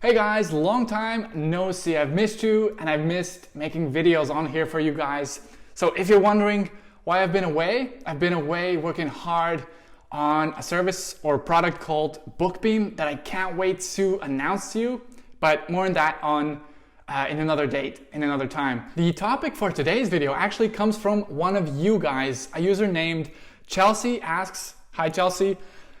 Hey guys, long time no see. I've missed you and I've missed making videos on here for you guys. So if you're wondering why I've been away working hard on a service or product called Bookbeam that I can't wait to announce to you, but more on that in another date, in another time. The topic for today's video actually comes from one of you guys. A user named Chelsea asks, hi Chelsea.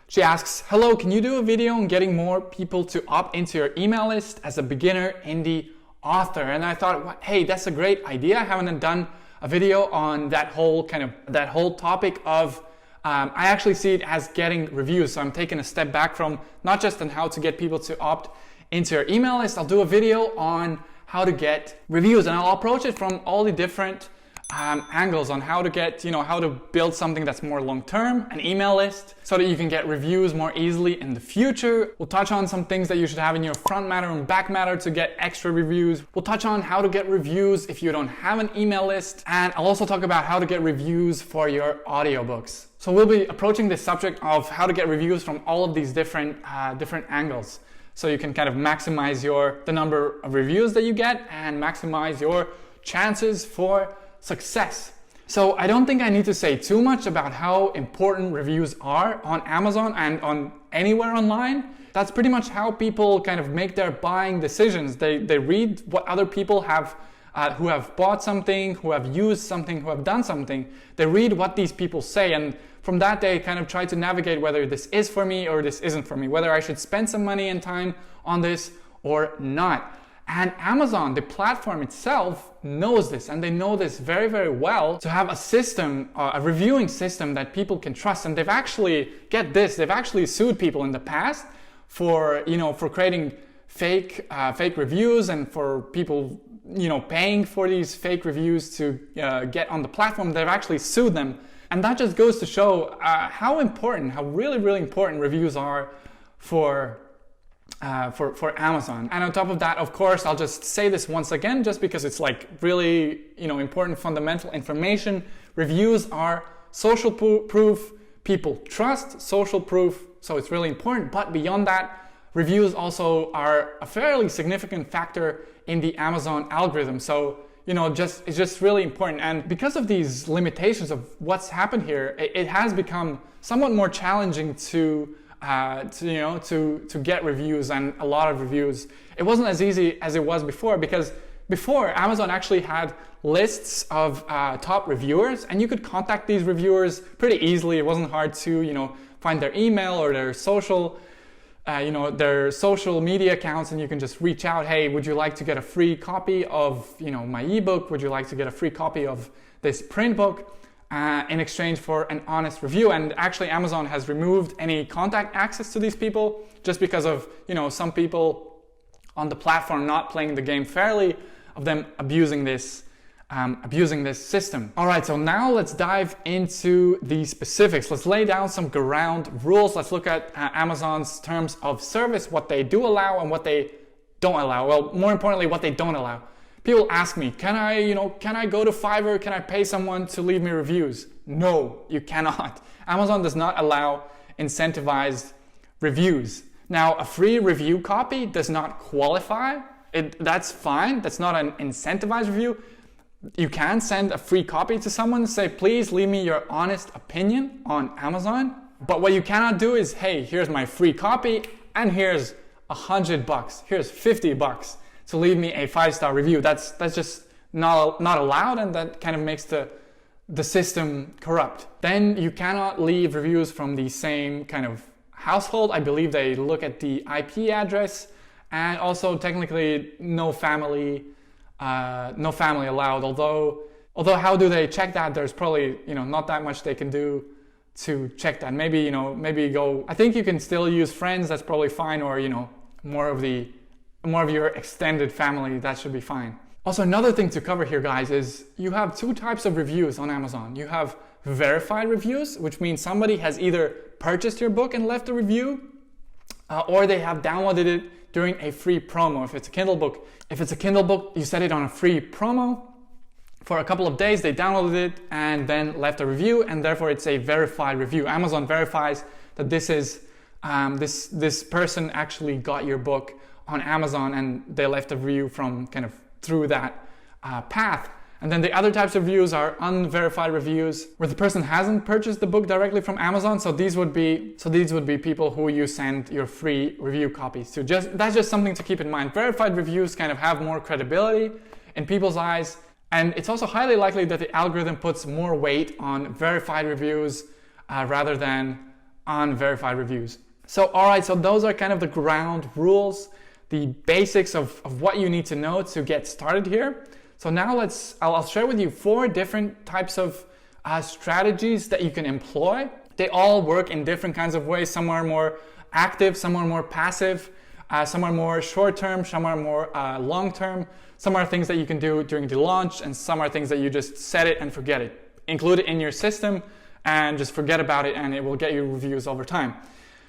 She asks, hello, can you do a video on getting more people to opt into your email list as a beginner indie author? And I thought, hey, that's a great idea. I haven't done a video on that whole topic of, I actually see it as getting reviews. So I'm taking a step back from not just on how to get people to opt into your email list. I'll do a video on how to get reviews, and I'll approach it from all the different angles on how to get, how to build something that's more long-term, an email list, so that you can get reviews more easily in the future. We'll touch on some things that you should have in your front matter and back matter to get extra reviews. We'll touch on how to get reviews if you don't have an email list, and I'll also talk about how to get reviews for your audiobooks. So we'll be approaching this subject of how to get reviews from all of these different angles, so you can kind of maximize the number of reviews that you get and maximize your chances for success. So I don't think I need to say too much about how important reviews are on Amazon and on anywhere online. That's pretty much how people kind of make their buying decisions. They read what other people have who have bought something, who have used something, who have done something. They read what these people say, and from that they kind of try to navigate whether this is for me or this isn't for me, whether I should spend some money and time on this or not. And Amazon, the platform itself, knows this, and they know this very, very well, to have a system, a reviewing system that people can trust. And they've actually, they've actually sued people in the past for creating fake reviews, and for people, paying for these fake reviews to get on the platform. They've actually sued them. And that just goes to show how really, really important reviews are for Amazon. And on top of that, of course, I'll just say this once again, just because it's like really, important fundamental information. Reviews are social proof. People trust social proof, so it's really important. But beyond that, reviews also are a fairly significant factor in the Amazon algorithm. So, it's just really important. And because of these limitations of what's happened here, it has become somewhat more challenging to get reviews, and a lot of reviews. It wasn't as easy as it was before, because before Amazon actually had lists of top reviewers, and you could contact these reviewers pretty easily. It wasn't hard to find their email or their social media accounts, and you can just reach out. Hey, would you like to get a free copy of my ebook? Would you like to get a free copy of this print book? In exchange for an honest review. And actually Amazon has removed any contact access to these people, just because of some people on the platform not playing the game fairly, of them abusing this system. All right, so now let's dive into the specifics. Let's lay down some ground rules. Let's look at Amazon's terms of service, what they do allow and what they don't allow. Well, more importantly, what they don't allow. People ask me, can I go to Fiverr? Can I pay someone to leave me reviews? No, you cannot. Amazon does not allow incentivized reviews. Now, a free review copy does not qualify. That's fine. That's not an incentivized review. You can send a free copy to someone and say, please leave me your honest opinion on Amazon. But what you cannot do is, hey, here's my free copy, and here's $100. Here's $50. To leave me a 5-star review. That's just not allowed, and that kind of makes the system corrupt. Then you cannot leave reviews from the same kind of household. I believe they look at the IP address, and also technically no family allowed. Although how do they check that? There's probably not that much they can do to check that. Maybe go. I think you can still use friends. That's probably fine, or more of your extended family. That should be fine. Also, another thing to cover here, guys, is you have two types of reviews on Amazon. You have verified reviews, which means somebody has either purchased your book and left a review, or they have downloaded it during a free promo. If it's a Kindle book, you set it on a free promo for a couple of days. They downloaded it and then left a review, and therefore it's a verified review. Amazon verifies that this person actually got your book on Amazon and they left a review from kind of through that path. And then the other types of reviews are unverified reviews where the person hasn't purchased the book directly from Amazon. So these would be people who you send your free review copies to. That's just something to keep in mind. Verified reviews kind of have more credibility in people's eyes. And it's also highly likely that the algorithm puts more weight on verified reviews rather than unverified reviews. So, all right, so those are kind of the ground rules, the basics of what you need to know to get started here. So now I'll share with you 4 different types of strategies that you can employ. They all work in different kinds of ways. Some are more active, some are more passive, some are more short-term, some are more long-term. Some are things that you can do during the launch, and some are things that you just set it and forget it. Include it in your system and just forget about it, and it will get you reviews over time.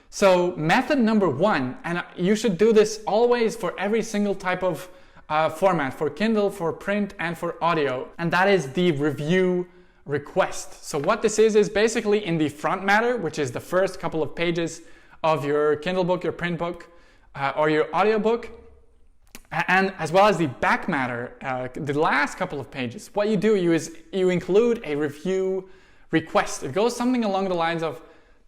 So method number 1, and you should do this always for every single type of format, for Kindle, for print, and for audio, and that is the review request. So what this is basically in the front matter, which is the first couple of pages of your Kindle book, your print book, or your audiobook, and as well as the back matter, the last couple of pages. What you do is you include a review request. It goes something along the lines of,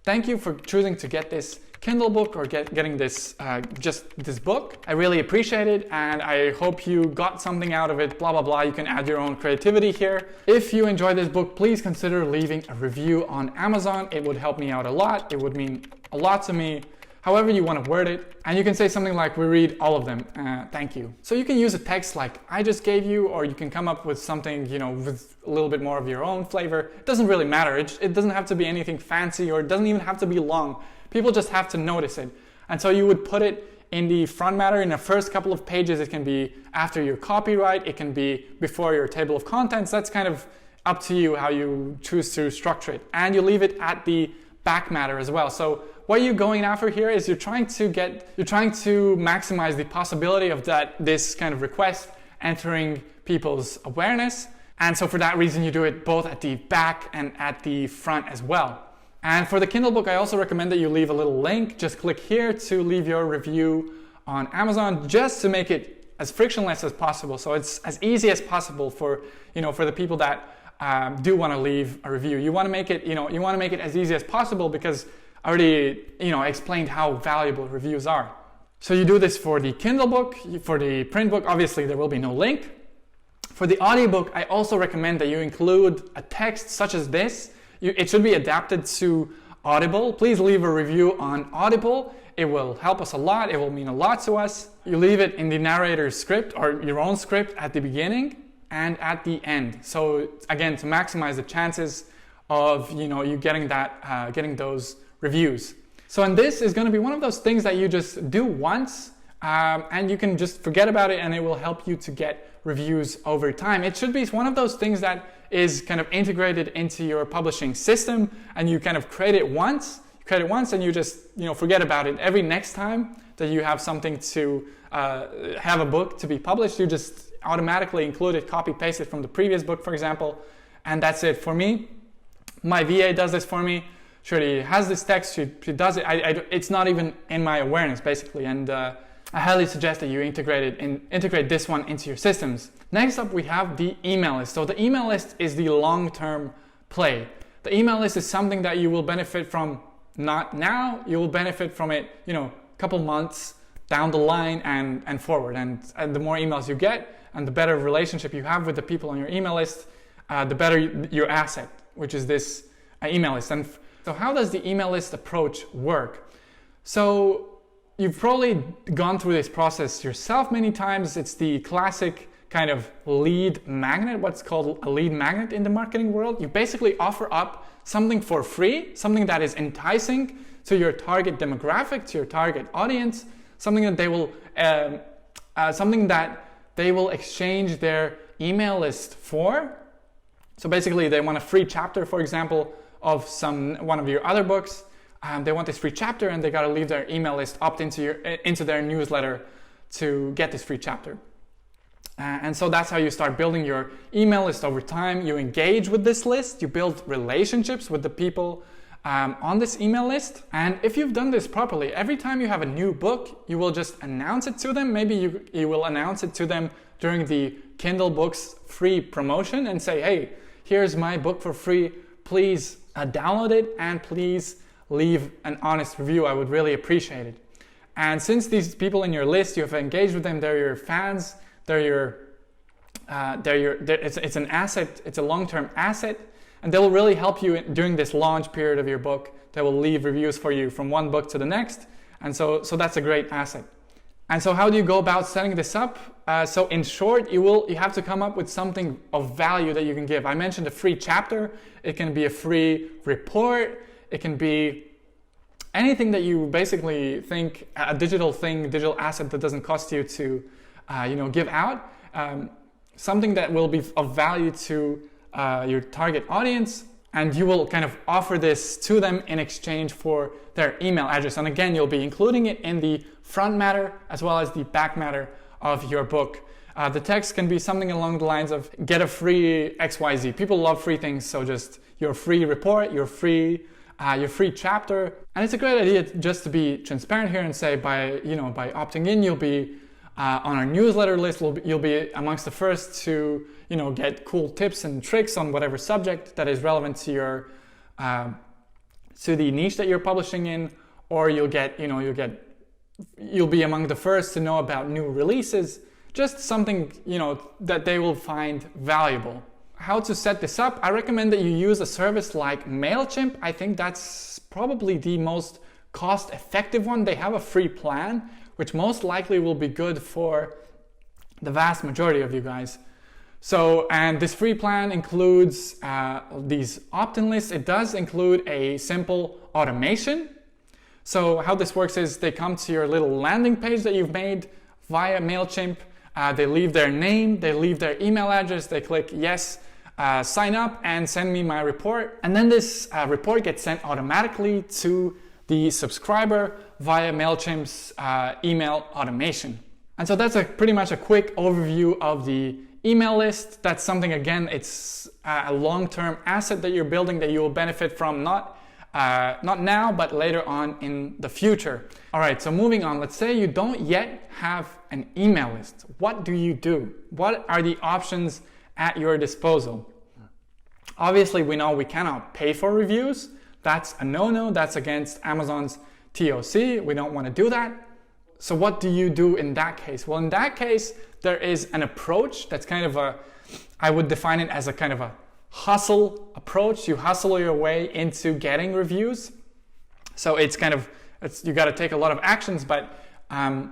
thank you for choosing to get this Kindle book or getting this just this book. I really appreciate it and I hope you got something out of it, blah, blah, blah. You can add your own creativity here. If you enjoy this book, please consider leaving a review on Amazon. It would help me out a lot. It would mean a lot to me. However you want to word it. And you can say something like, we read all of them, thank you. So you can use a text like I just gave you, or you can come up with something, with a little bit more of your own flavor. It doesn't really matter. It doesn't have to be anything fancy, or it doesn't even have to be long. People just have to notice it. And so you would put it in the front matter in the first couple of pages. It can be after your copyright. It can be before your table of contents. That's kind of up to you how you choose to structure it. And you leave it at the back matter as well. So what you're going after here is you're trying to maximize the possibility of this kind of request entering people's awareness. And so for that reason, you do it both at the back and at the front as well. And for the Kindle book, I also recommend that you leave a little link. Just click here to leave your review on Amazon, just to make it as frictionless as possible. So it's as easy as possible for the people that do want to leave a review. You want to make it as easy as possible because I already explained how valuable reviews are. So you do this for the Kindle book. For the print book, obviously there will be no link. For the audiobook, I also recommend that you include a text such as this. It should be adapted to Audible. Please leave a review on Audible. It will help us a lot. It will mean a lot to us. You leave it in the narrator's script or your own script at the beginning and at the end. So again, to maximize the chances of you getting those reviews. So and this is going to be one of those things that you just do once and you can just forget about it, and it will help you to get reviews over time. It should be one of those things that is kind of integrated into your publishing system, and you kind of create it once and you just forget about it. Every next time that you have something to have a book to be published, you just automatically include it, copy paste it from the previous book, for example, and that's it. For me, my VA does this for me. She has this text, she does it. It's not even in my awareness, basically, and I highly suggest that you integrate this one into your systems. Next up, we have the email list. So the email list is the long-term play. The email list is something that you will benefit from not now. You will benefit from it, a couple months down the line and forward. And the more emails you get and the better relationship you have with the people on your email list, the better your asset, which is this email list. And so how does the email list approach work? So you've probably gone through this process yourself many times. It's the classic kind of lead magnet, what's called a lead magnet in the marketing world. You basically offer up something for free, something that is enticing to your target demographic, to your target audience, something that they will exchange their email list for. So basically they want a free chapter, for example, of one of your other books. They want this free chapter, and they got to leave their email list, opt into their newsletter to get this free chapter. And so that's how you start building your email list over time. You engage with this list, you build relationships with the people on this email list. And if you've done this properly, every time you have a new book, you will just announce it to them. Maybe you will announce it to them during the Kindle Books free promotion and say, hey, here's my book for free. Please download it and please leave an honest review. I would really appreciate it. And since these people in your list, you have engaged with them, they're your fans, it's an asset, it's a long-term asset, and they will really help you during this launch period of your book. They will leave reviews for you from one book to the next, and so that's a great asset. And so how do you go about setting this up? So in short, you have to come up with something of value that you can give. I mentioned a free chapter. It can be a free report. It can be anything that you basically think, a digital asset that doesn't cost you to give out. Something that will be of value to your target audience, and you will kind of offer this to them in exchange for their email address. And again, you'll be including it in the front matter as well as the back matter of your book. The text can be something along the lines of get a free XYZ. People love free things, so just your free report, your free chapter. And it's a great idea just to be transparent here and say by opting in, you'll be on our newsletter list. You'll be amongst the first to get cool tips and tricks on whatever subject that is relevant to your to the niche that you're publishing in, or you'll be among the first to know about new releases. Just something that they will find valuable. How to set this up? I recommend that you use a service like MailChimp. I think that's probably the most cost-effective one. They have a free plan, which most likely will be good for the vast majority of you guys. And this free plan includes these opt-in lists. It does include a simple automation. So how this works is they come to your little landing page that you've made via MailChimp. They leave their name, they leave their email address, they click yes, sign up and send me my report. And then this report gets sent automatically to the subscriber via MailChimp's email automation. And so that's pretty much a quick overview of the email list. That's something, again, it's a long-term asset that you're building that you will benefit from not now, but later on in the future. All right, so moving on, let's say you don't yet have an email list. What do you do? What are the options at your disposal? Obviously, we know we cannot pay for reviews. That's a no-no. That's against Amazon's TOC. We don't want to do that. So what do you do in that case? Well, in that case, there is an approach that's kind of I would define it as a kind of a hustle approach. You hustle your way into getting reviews. So you got to take a lot of actions, but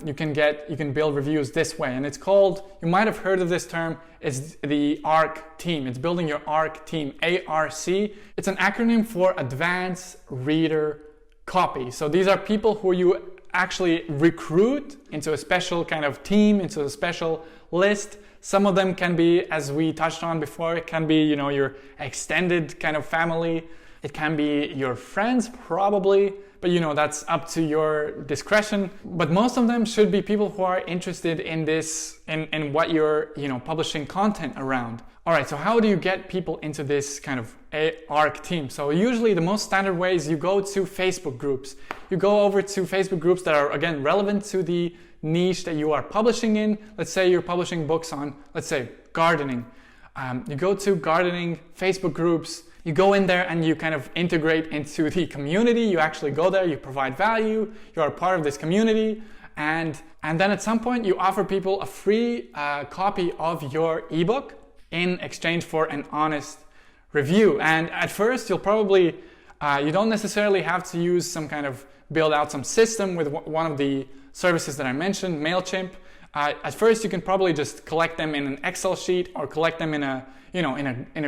you can build reviews this way. And it's called, you might have heard of this term, it's the ARC team. It's building your ARC team, ARC. It's an acronym for Advanced Reader Copy. So these are people who you actually recruit into a special kind of team, into a special list. Some of them can be, as we touched on before, it can be, your extended kind of family. It can be your friends, probably, but that's up to your discretion. But most of them should be people who are interested in this, in what you're, publishing content around. All right, so how do you get people into this kind of ARC team? So usually the most standard way is you go to Facebook groups. You go over to Facebook groups that are, again, relevant to the niche that you are publishing in. Let's say you're publishing books on, let's say, gardening. You go to gardening Facebook groups. You go in there and you kind of integrate into the community. You actually go there, you provide value, you are part of this community, and then at some point you offer people a free copy of your ebook in exchange for an honest review. And at first you'll probably, you don't necessarily have to use some kind of build out some system with one of the services that I mentioned, MailChimp. At first you can probably just collect them in an Excel sheet or collect them in a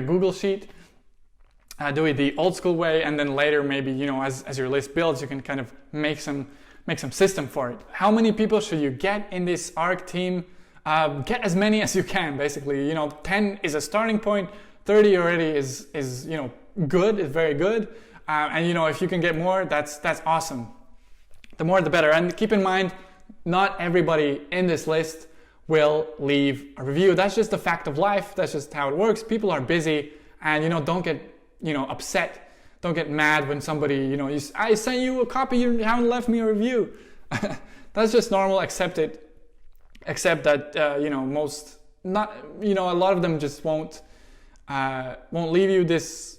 Google sheet. Do it the old school way, and then later maybe as your list builds, you can kind of make some system for it. How many people should you get in this ARC team? Get as many as you can, basically. 10 is a starting point. 30 already is good, is very good. And if you can get more, that's awesome. The more the better. And keep in mind, not everybody in this list will leave a review. That's just a fact of life. That's just how it works. People are busy, and don't get upset don't get mad when somebody, I sent you a copy, you haven't left me a review. That's just normal, accept it. Except that, a lot of them just won't leave you this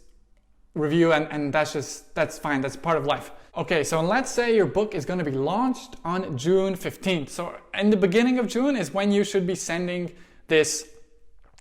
review, and that's fine, that's part of life. Okay, so let's say your book is going to be launched on June 15th. So in the beginning of June is when you should be sending this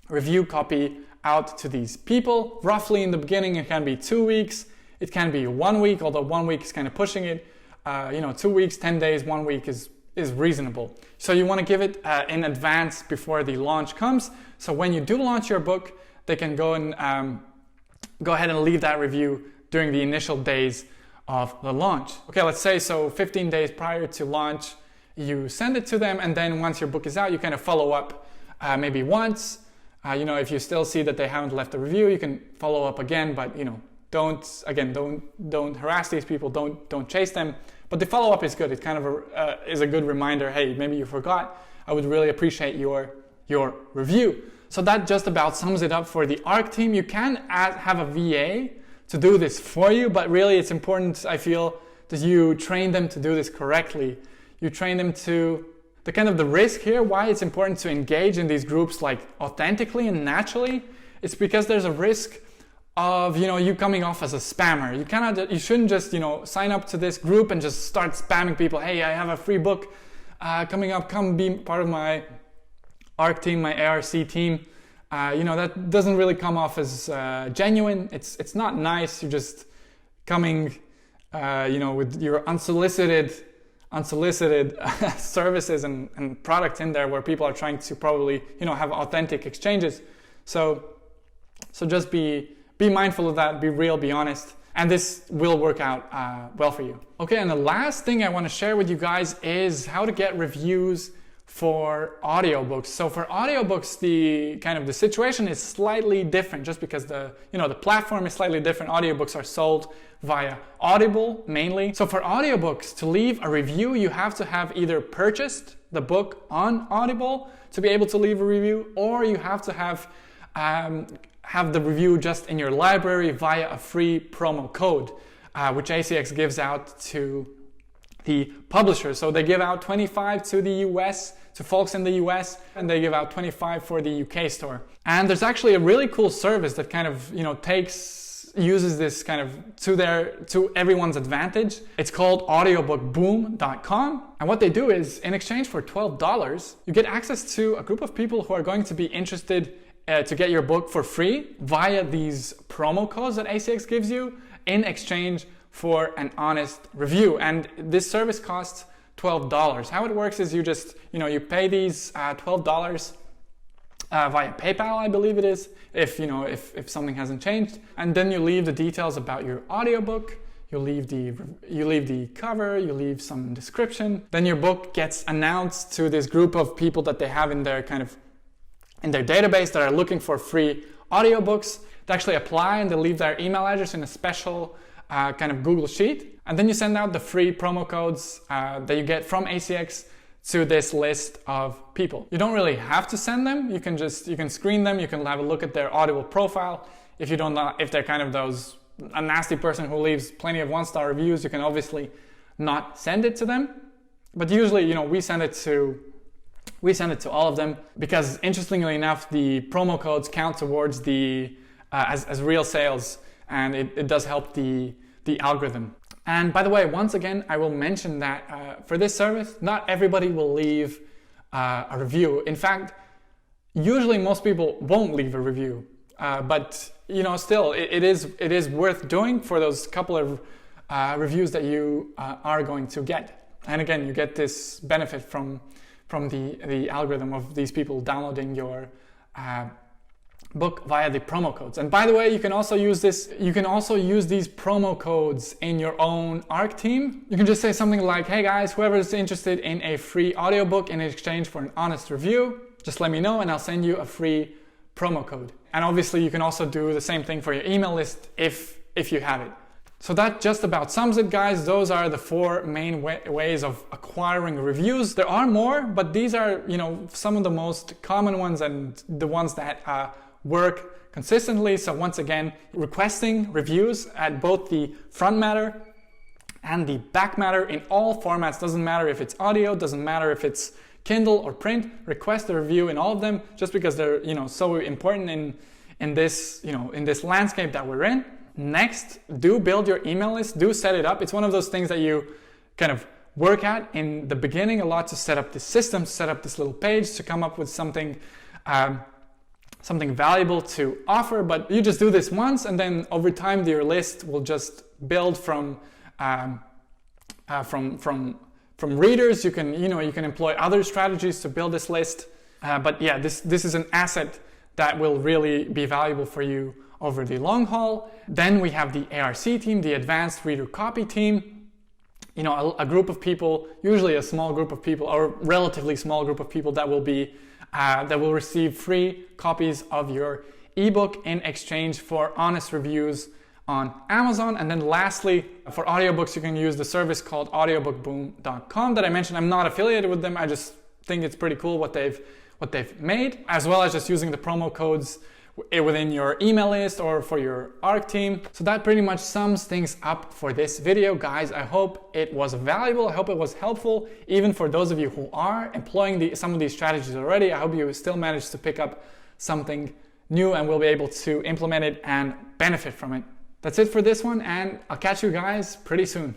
review copy out to these people. Roughly in the beginning, it can be 2 weeks, it can be 1 week, although 1 week is kind of pushing it. 2 weeks, 10 days, 1 week is reasonable. So you want to give it in advance before the launch comes. So when you do launch your book, they can go ahead and leave that review during the initial days of the launch. Okay, let's say 15 days prior to launch, you send it to them, and then once your book is out, you kind of follow up maybe once. If you still see that they haven't left a review, you can follow up again, but don't harass these people, don't chase them. But the follow-up is good. It kind of is a good reminder, hey, maybe you forgot. I would really appreciate your review. So that just about sums it up for the ARC team. You can have a VA to do this for you, but really it's important, I feel, that you train them to do this correctly. You train them to the risk here, why it's important to engage in these groups like authentically and naturally. It's because there's a risk of you coming off as a spammer. You shouldn't just sign up to this group and just start spamming people. Hey, I have a free book coming up. Come be part of my ARC team, my ARC team. That doesn't really come off as genuine. It's not nice. You're just coming, with your unsolicited services and products in there where people are trying to probably have authentic exchanges. So just be mindful of that, be real, be honest, and this will work out well for you. Okay, and the last thing I want to share with you guys is how to get reviews for audiobooks. So for audiobooks, the situation is slightly different, just because the platform is slightly different. Audiobooks are sold via Audible mainly. So for audiobooks, to leave a review, you have to have either purchased the book on Audible to be able to leave a review, or you have to have the review just in your library via a free promo code, which ACX gives out to the publisher. So they give out 25 to the US, to folks in the US, and they give out 25 for the UK store. And there's actually a really cool service that kind of, uses this kind of to everyone's advantage. It's called audiobookboom.com. And what they do is, in exchange for $12, you get access to a group of people who are going to be interested to get your book for free via these promo codes that ACX gives you in exchange for an honest review. And this service costs $12. How it works is you just, you pay these $12 via PayPal, I believe it is, if something hasn't changed. And then you leave the details about your audiobook, you leave the cover, you leave some description. Then your book gets announced to this group of people that they have in their database that are looking for free audiobooks. They actually apply and they leave their email address in a special kind of Google Sheet. And then you send out the free promo codes that you get from ACX to this list of people. You don't really have to send them. You can screen them. You can have a look at their Audible profile. If they're kind of a nasty person who leaves plenty of 1-star reviews, you can obviously not send it to them. But usually, we send it to all of them, because interestingly enough, the promo codes count towards as real sales, and it does help the algorithm. And by the way, once again, I will mention that for this service, not everybody will leave a review. In fact, usually most people won't leave a review, but still, it is worth doing for those couple of reviews that you are going to get. And again, you get this benefit from the algorithm of these people downloading your book via the promo codes. And by the way, you can also use these promo codes in your own ARC team. You can just say something like, hey guys, whoever is interested in a free audiobook in exchange for an honest review, just let me know and I'll send you a free promo code. And obviously you can also do the same thing for your email list if you have it. So that just about sums it, guys. Those are the 4 main ways of acquiring reviews. There are more, but these are, some of the most common ones and the ones that work consistently. So once again, requesting reviews at both the front matter and the back matter in all formats. Doesn't matter if it's audio, doesn't matter if it's Kindle or print. Request a review in all of them, just because they're so important in this in this landscape that we're in. Next, do build your email list. Do set it up. It's one of those things that you kind of work at in the beginning a lot, to set up this system, to set up this little page, to come up with something valuable to offer. But you just do this once, and then over time your list will just build from readers. You can employ other strategies to build this list. But yeah, this is an asset that will really be valuable for you over the long haul. Then we have the ARC team, the Advanced Reader Copy team. A group of people, usually a small group of people, or relatively small group of people that will receive free copies of your ebook in exchange for honest reviews on Amazon. And then lastly, for audiobooks, you can use the service called audiobookboom.com that I mentioned. I'm not affiliated with them. I just think it's pretty cool what they've made, as well as just using the promo codes within your email list or for your ARC team. So that pretty much sums things up for this video, guys. I hope it was valuable. I hope it was helpful, even for those of you who are employing some of these strategies already. I hope you still managed to pick up something new and will be able to implement it and benefit from it. That's it for this one, and I'll catch you guys pretty soon.